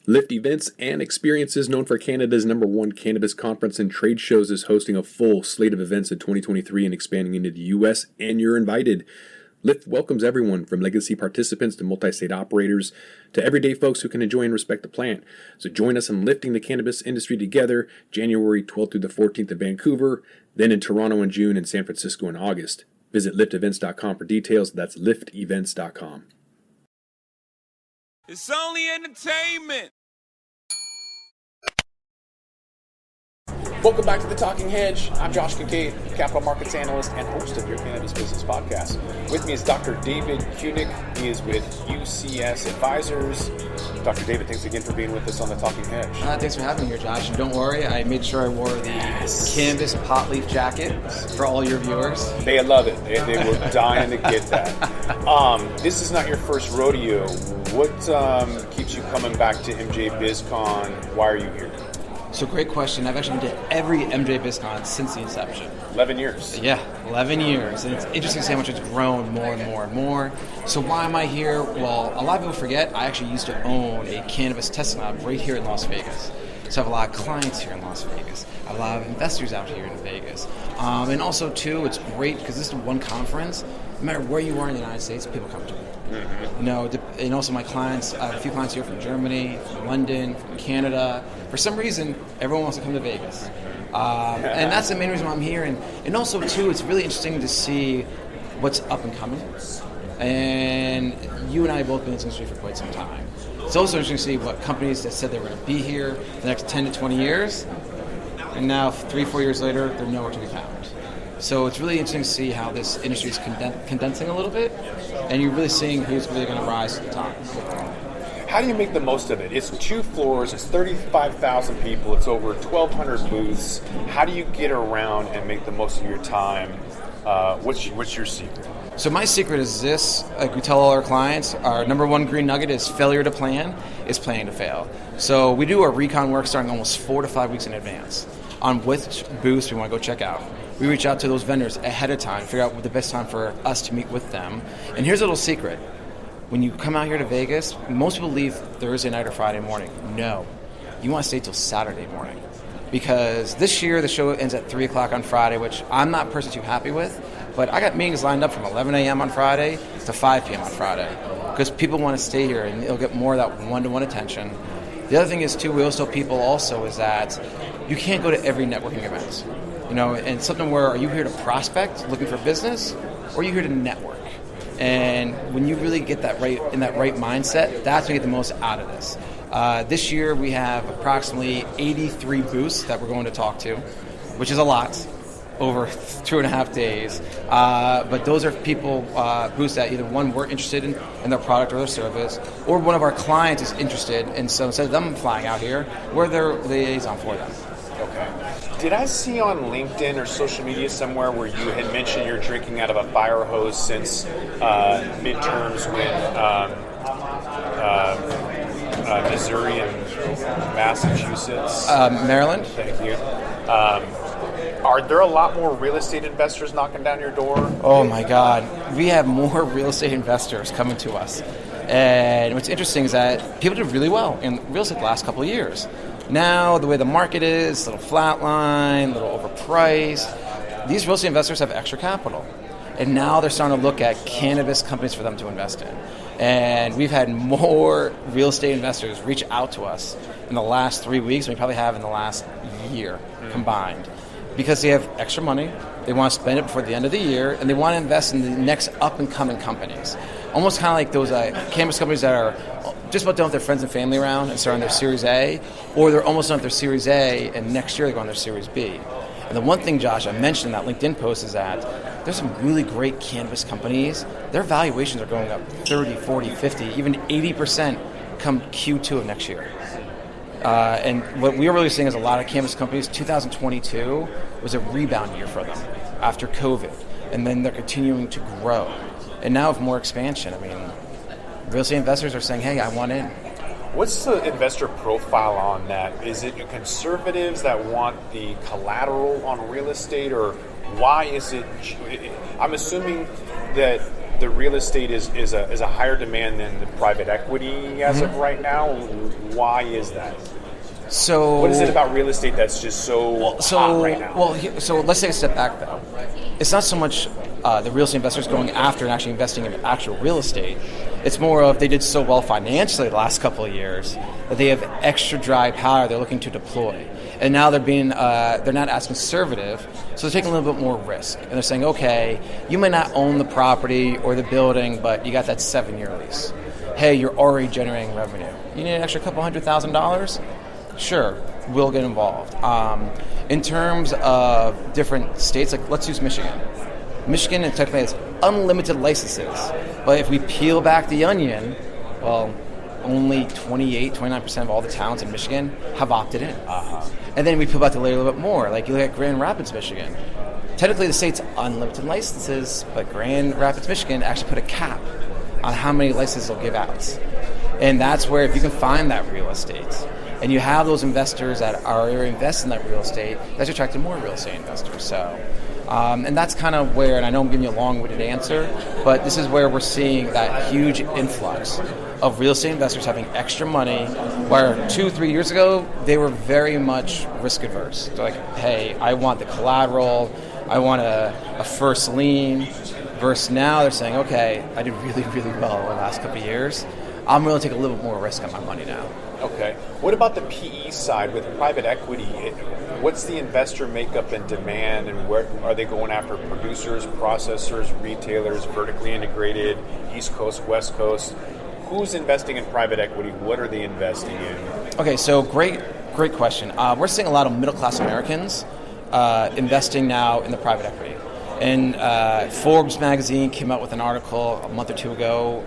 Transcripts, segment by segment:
Lift Events and Experiences, known for Canada's #1 cannabis conference and trade shows, is hosting a full slate of events in 2023 and expanding into the U.S., and you're invited. Lift welcomes everyone from legacy participants to multi-state operators to everyday folks who can enjoy and respect the plant. So join us in lifting the cannabis industry together, January 12th through the 14th in Vancouver, then in Toronto in June and San Francisco in August. Visit liftevents.com for details. That's liftevents.com. It's only entertainment. Welcome back to The Talking Hedge. I'm Josh Kincaid, Capital Markets Analyst and host of your Cannabis Business Podcast. With me is Dr. David Cunic. He is with U.C.S. Advisors. Dr. David, thanks again for being with us on The Talking Hedge. Thanks for having me here, Josh. And don't worry, I made sure I wore the Cannabis pot leaf jacket for all your viewers. They love it. They were dying to get that. This is not your first rodeo. What keeps you coming back to MJ BizCon? Why are you here? So great question. I've actually been to every MJ BizCon since the inception. 11 years. Yeah, 11 years. And it's interesting to see how much it's grown more and more and more. So why am I here? Well, a lot of people forget I actually used to own a cannabis testing lab right here in Las Vegas. So I have a lot of clients here in Las Vegas. I have a lot of investors out here in Vegas. And also, too, it's great because this is one conference. No matter where you are in the United States, people come to me. Mm-hmm. You know, and also my clients, I have a few clients here from Germany, from London, from Canada. For some reason, everyone wants to come to Vegas. And that's the main reason why I'm here. And also, too, it's really interesting to see what's up and coming. And you and I have both been in this industry for quite some time. It's also interesting to see what companies that said they were going to be here the next 10 to 20 years, and now 3-4 years later, they're nowhere to be found. So it's really interesting to see how this industry is condensing a little bit, and you're really seeing who's really going to rise to the top. How do you make the most of it? It's 2 floors, it's 35,000 people, it's over 1,200 booths. How do you get around and make the most of your time? What's your secret? So my secret is this, like we tell all our clients, our #1 green nugget is failure to plan is planning to fail. So we do our recon work starting almost 4 to 5 weeks in advance on which booths we want to go check out. We reach out to those vendors ahead of time, figure out what the best time for us to meet with them. And here's a little secret. When you come out here to Vegas, most people leave Thursday night or Friday morning. No, you want to stay till Saturday morning. Because this year the show ends at 3 o'clock on Friday, which I'm not personally too happy with, but I got meetings lined up from 11 a.m. on Friday to 5 p.m. on Friday. Because people want to stay here and they'll get more of that one-to-one attention. The other thing is, too, we always tell people also is that you can't go to every networking event. You know, and something where, are you here to prospect, looking for business, or are you here to network? And when you really get that right in that right mindset, that's when you get the most out of this. This year we have approximately 83 booths that we're going to talk to, which is a lot, over 2.5 days. But those are people, booths that either one, we're interested in their product or their service, or one of our clients is interested, and so instead of them flying out here, we're their liaison for them. Okay. Did I see on LinkedIn or social media somewhere where you had mentioned you're drinking out of a fire hose since midterms when Missouri and Massachusetts? Maryland. Thank you. Are there a lot more real estate investors knocking down your door? Oh my God. We have more real estate investors coming to us. And what's interesting is that people did really well in real estate the last couple of years. Now, the way the market is, a little flatline, a little overpriced, these real estate investors have extra capital. And now they're starting to look at cannabis companies for them to invest in. And we've had more real estate investors reach out to us in the last 3 weeks than we probably have in the last year combined. Because they have extra money, they want to spend it before the end of the year, and they want to invest in the next up-and-coming companies. Almost kind of like those cannabis companies that are just about done with their friends and family around and start on their Series A, or they're almost done with their Series A, and next year they go on their Series B. And the one thing, Josh, I mentioned in that LinkedIn post is that there's some really great cannabis companies. Their valuations are going up 30, 40, 50, even 80% come Q2 of next year. And what we're really seeing is a lot of cannabis companies, 2022 was a rebound year for them after COVID. And then they're continuing to grow. And now with more expansion, I mean, real estate investors are saying, hey, I want in. What's the investor profile on that? Is it conservatives that want the collateral on real estate, or why is it? I'm assuming that the real estate is a higher demand than the private equity as of right now. Why is that? So what is it about real estate that's just so hot right now? So let's take a step back, though. It's not so much the real estate investors going after and actually investing in actual real estate. It's more of they did so well financially the last couple of years that they have extra dry powder they're looking to deploy. And now they're not as conservative, so they're taking a little bit more risk. And they're saying, okay, you might not own the property or the building, but you got that 7-year lease. Hey, you're already generating revenue. You need an extra couple $100,000? Sure, we'll get involved. In terms of different states, like let's use Michigan. Michigan technically has unlimited licenses, but if we peel back the onion, well, only 29% of all the towns in Michigan have opted in. And then we peel back the layer a little bit more, like you look at Grand Rapids, Michigan. Technically the state's unlimited licenses, but Grand Rapids, Michigan actually put a cap on how many licenses they'll give out. And that's where if you can find that real estate, and you have those investors that are investing in that real estate, that's attracting more real estate investors. So, and that's kind of where, and I know I'm giving you a long-winded answer, but this is where we're seeing that huge influx of real estate investors having extra money, where 2-3 years ago, they were very much risk-averse. They're like, hey, I want the collateral, I want a first lien, versus now they're saying, okay, I did really, really well the last couple of years. I'm willing to take a little bit more risk on my money now. Okay. What about the PE side with private equity? What's the investor makeup and demand, and where are they going after? Producers, processors, retailers, vertically integrated, East Coast, West Coast? Who's investing in private equity? What are they investing in? Okay, so great question. We're seeing a lot of middle-class Americans investing now in the private equity. And Forbes magazine came out with an article a month or two ago.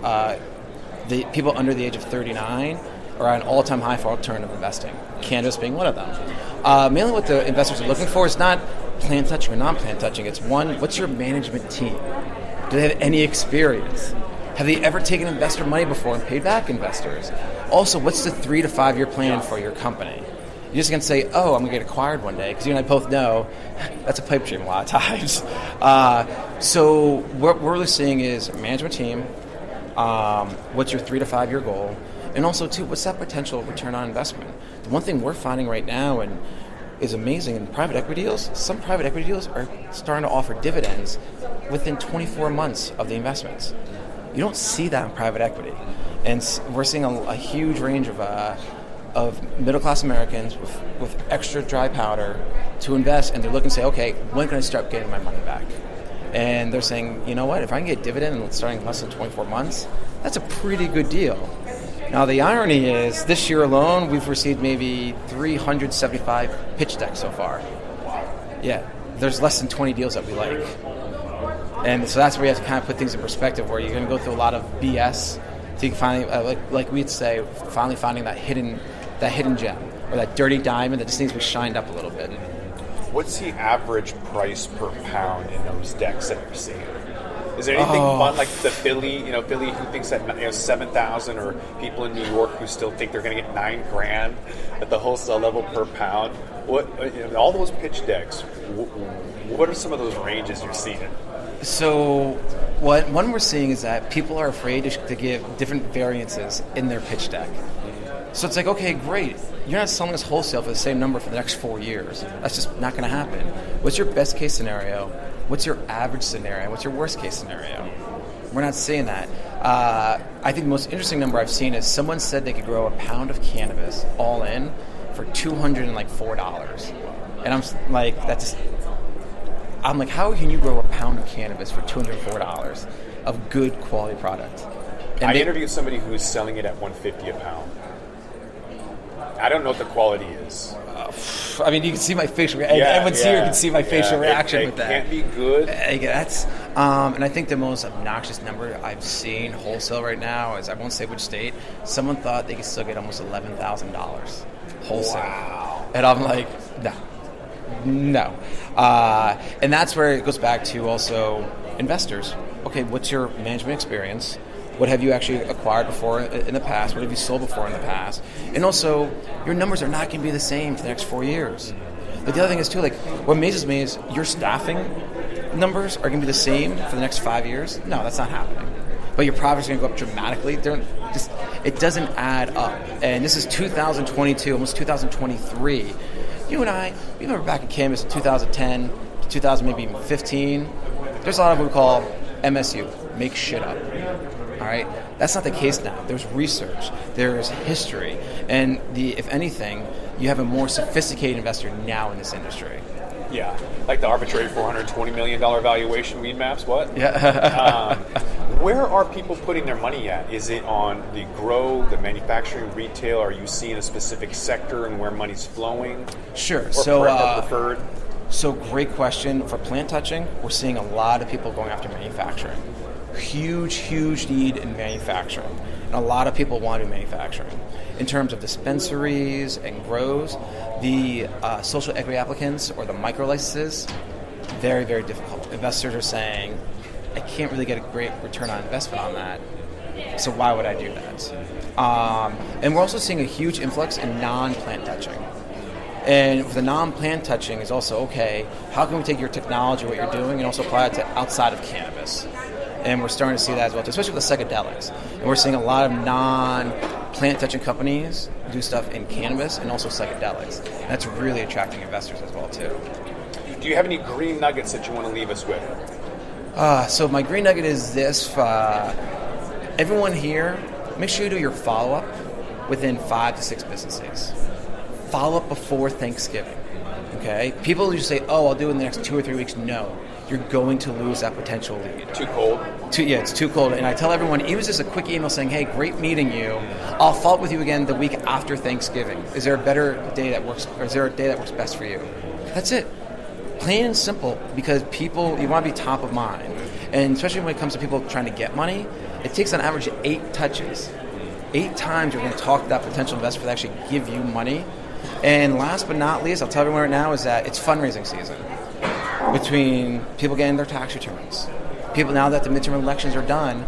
The people under the age of 39 are at an all-time high for alternative investing, cannabis being one of them. Mainly what the investors are looking for is not plant touching or non-plant touching. It's one, what's your management team? Do they have any experience? Have they ever taken investor money before and paid back investors? Also, what's the 3 to 5 year plan for your company? You're just going to say, oh, I'm going to get acquired one day, because you and I both know that's a pipe dream a lot of times. So what we're really seeing is management team, what's your 3 to 5 year goal, and also, too, what's that potential return on investment? The one thing we're finding right now and is amazing in private equity deals, some private equity deals are starting to offer dividends within 24 months of the investments. You don't see that in private equity. And we're seeing a huge range of middle-class Americans with extra dry powder to invest, and they're looking to say, okay, when can I start getting my money back? And they're saying, you know what, if I can get dividend starting in less than 24 months, that's a pretty good deal. Now, the irony is, this year alone, we've received maybe 375 pitch decks so far. Yeah, there's less than 20 deals that we like. And so that's where you have to kind of put things in perspective, where you're going to go through a lot of BS to finally, like we'd say, finally finding that hidden gem, or that dirty diamond that just needs to be shined up a little bit. What's the average price per pound in those decks that you're seeing? Is there anything fun like the Philly who thinks that 7,000, or people in New York who still think they're going to get $9,000 at the wholesale level per pound? What all those pitch decks? What are some of those ranges you're seeing? So one we're seeing is that people are afraid to give different variances in their pitch deck. So it's like, okay, great. You're not selling us wholesale for the same number for the next 4 years. That's just not going to happen. What's your best case scenario? What's your average scenario? What's your worst case scenario? We're not seeing that. I think the most interesting number I've seen is someone said they could grow a pound of cannabis all in for $204. And I'm like, how can you grow a pound of cannabis for $204 of good quality product? And I interviewed somebody who's selling it at $150 a pound. I don't know what the quality is. I mean, you can see my facial reaction. Everyone's here can see my facial reaction with that. It can't be good. That's, and I think the most obnoxious number I've seen wholesale right now is, I won't say which state, someone thought they could still get almost $11,000 wholesale. Wow. And I'm like, no. And that's where it goes back to also investors. Okay, what's your management experience? What have you actually acquired before in the past? What have you sold before in the past? And also, your numbers are not going to be the same for the next 4 years. But the other thing is, too, like, what amazes me is your staffing numbers are going to be the same for the next 5 years? No, that's not happening. But your profits are going to go up dramatically. It doesn't add up. And this is 2022, almost 2023. You and I, we remember back in cannabis in 2010, 2000, maybe even 15. There's a lot of what we call MSU, make shit up. All right, that's not the case now. There's research, there's history, and if anything, you have a more sophisticated investor now in this industry. Yeah, like the arbitrary $420 million valuation weed maps. What? Yeah. Where are people putting their money at? Is it on the grow, the manufacturing, retail? Are you seeing a specific sector and where money's flowing? Sure. Or preferred? So great question. For plant touching, we're seeing a lot of people going after manufacturing. Huge need in manufacturing. And a lot of people want to do manufacturing. In terms of dispensaries and grows, the social equity applicants or the micro licenses, very, very difficult. Investors are saying, I can't really get a great return on investment on that, so why would I do that? And we're also seeing a huge influx in non-plant touching. And for the non-plant touching is also, okay, how can we take your technology, what you're doing, and also apply it to outside of cannabis? And we're starting to see that as well, too, especially with the psychedelics. And we're seeing a lot of non-plant touching companies do stuff in cannabis and also psychedelics. And that's really attracting investors as well, too. Do you have any green nuggets that you want to leave us with? So my green nugget is this. Everyone here, make sure you do your follow-up within 5 to 6 business days. Follow up before Thanksgiving. Okay? People just say, oh, I'll do it in the next 2 or 3 weeks. No. You're going to lose that potential lead. Too cold? Yeah, it's too cold. And I tell everyone, even just a quick email saying, hey, great meeting you. I'll follow up with you again the week after Thanksgiving. Is there a better day that works, or is there a day that works best for you? That's it. Plain and simple, because people, you want to be top of mind. And especially when it comes to people trying to get money, it takes on average 8 touches. 8 times you're going to talk to that potential investor that actually give you money. And last but not least, I'll tell everyone right now, is that it's fundraising season. Between people getting their tax returns, people now that the midterm elections are done,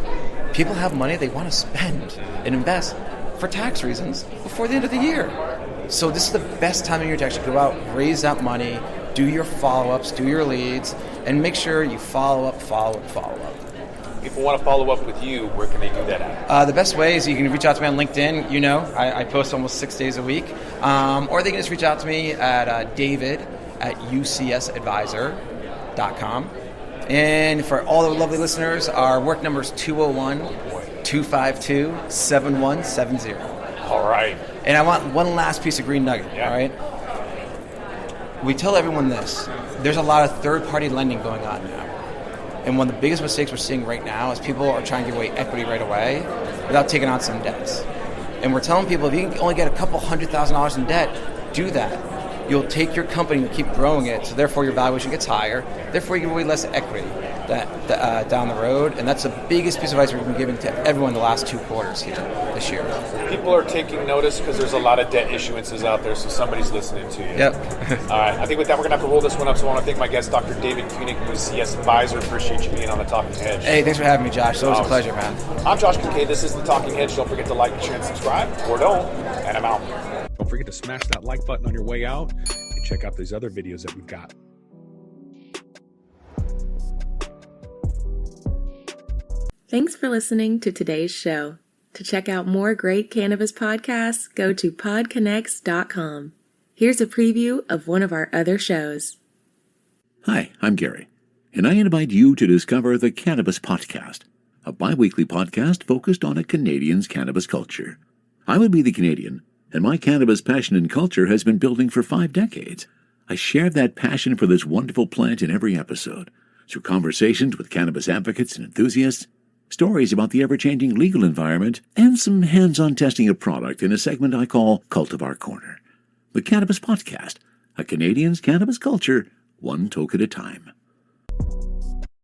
people have money they want to spend and invest for tax reasons before the end of the year. So this is the best time of year to actually go out, raise that money, do your follow-ups, do your leads, and make sure you follow up. If people want to follow up with you, where can they do that at? The best way is you can reach out to me on LinkedIn. You know, I post almost 6 days a week. Or they can just reach out to me at David at U.C.S. Advisor.com. And for all the lovely listeners, our work number is 201-252-7170. All right. And I want one last piece of green nugget, all right? We tell everyone this. There's a lot of third-party lending going on now. And one of the biggest mistakes we're seeing right now is people are trying to give away equity right away without taking on some debts. And we're telling people, if you can only get a couple $100,000 in debt, do that. You'll take your company and keep growing it, so therefore your valuation gets higher. Therefore, you give away less equity down the road. And that's the biggest piece of advice we've been giving to everyone the last 2 quarters here this year. People are taking notice because there's a lot of debt issuances out there, so somebody's listening to you. Yep. All right. I think with that, we're going to have to roll this one up. So I want to thank my guest, Dr. David Cunic, U.C.S. Advisor. Appreciate you being on the Talking Hedge. Hey, thanks for having me, Josh. It's always a pleasure, man. I'm Josh Kincaid. This is the Talking Hedge. Don't forget to like, share, and subscribe, or don't. And I'm out. Don't forget to smash that like button on your way out and check out these other videos that we've got. Thanks for listening to today's show. To check out more great cannabis podcasts, go to podconnects.com. Here's a preview of one of our other shows. Hi, I'm Gary, and I invite you to discover the Cannabis Podcast, a bi-weekly podcast focused on a Canadian's cannabis culture. I would be the Canadian, and my cannabis passion and culture has been building for 5 decades. I share that passion for this wonderful plant in every episode, through conversations with cannabis advocates and enthusiasts, stories about the ever-changing legal environment, and some hands-on testing of product in a segment I call Cultivar Corner. The Cannabis Podcast, a Canadian's cannabis culture, one toke at a time.